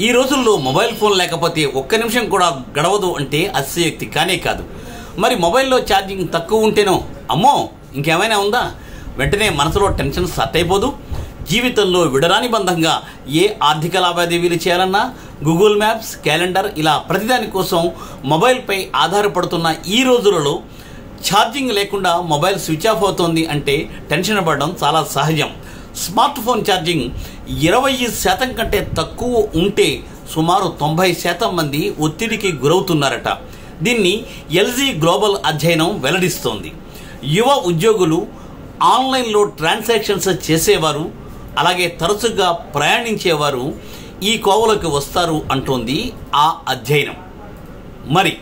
ఈ రోజుల్లో mobile phone లేకపోతే ఒక్క నిమిషం కూడా గడవదు అంటే అతిశయోక్తి కానే కాదు. మరి మొబైల్లో ఛార్జింగ్ తక్కువ ఉంటేనో అమ్మో ఇంకేమైనా ఉందా వెంటనే మనసులో టెన్షన్ స్టార్ట్ అయిపోదు. జీవితంలో విడరాని బంధంగా ఏ ఆర్థిక లావాదేవీలు చేయాలన్నా గూగుల్ మ్యాప్స్, క్యాలెండర్ ఇలా ప్రతిదాని కోసం మొబైల్పై ఆధారపడుతున్న ఈ రోజులలో ఛార్జింగ్ లేకుండా మొబైల్ స్విచ్ ఆఫ్ అవుతోంది అంటే టెన్షన్ పడడం చాలా సహజం. స్మార్ట్ ఫోన్ ఛార్జింగ్ 20% కంటే తక్కువ ఉంటే సుమారు 90% మంది ఒత్తిడికి గురవుతున్నారట. దీన్ని ఎల్జీ గ్లోబల్ అధ్యయనం వెల్లడిస్తోంది. యువ ఉద్యోగులు, ఆన్లైన్లో ట్రాన్సాక్షన్స్ చేసేవారు, అలాగే తరచుగా ప్రయాణించేవారు ఈ కోవలోకి వస్తారు అంటోంది ఆ అధ్యయనం. మరి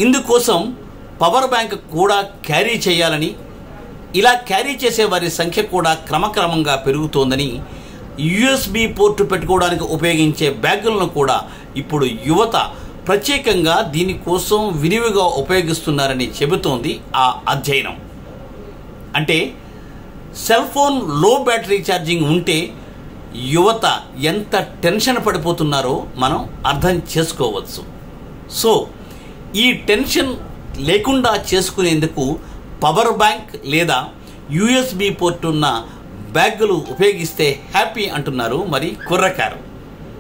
ఇందుకోసం పవర్ బ్యాంక్ కూడా క్యారీ చేయాలని, ఇలా క్యారీ చేసే వారి సంఖ్య కూడా క్రమక్రమంగా పెరుగుతోందని, యూఎస్బి పోర్టు పెట్టుకోవడానికి ఉపయోగించే బ్యాగులను కూడా ఇప్పుడు యువత ప్రత్యేకంగా దీనికోసం విరివిగా ఉపయోగిస్తున్నారని చెబుతోంది ఆ అధ్యయనం. అంటే సెల్ ఫోన్ లో బ్యాటరీ ఛార్జింగ్ ఉంటే యువత ఎంత టెన్షన్ పడిపోతున్నారో మనం అర్థం చేసుకోవచ్చు. సో ఈ టెన్షన్ లేకుండా చేసుకునేందుకు పవర్ బ్యాంక్ లేదా యూఎస్బి పోర్ట్ ఉన్న బ్యాగులు ఉపయోగిస్తే హ్యాపీ అంటున్నారు మరి కుర్రకారు.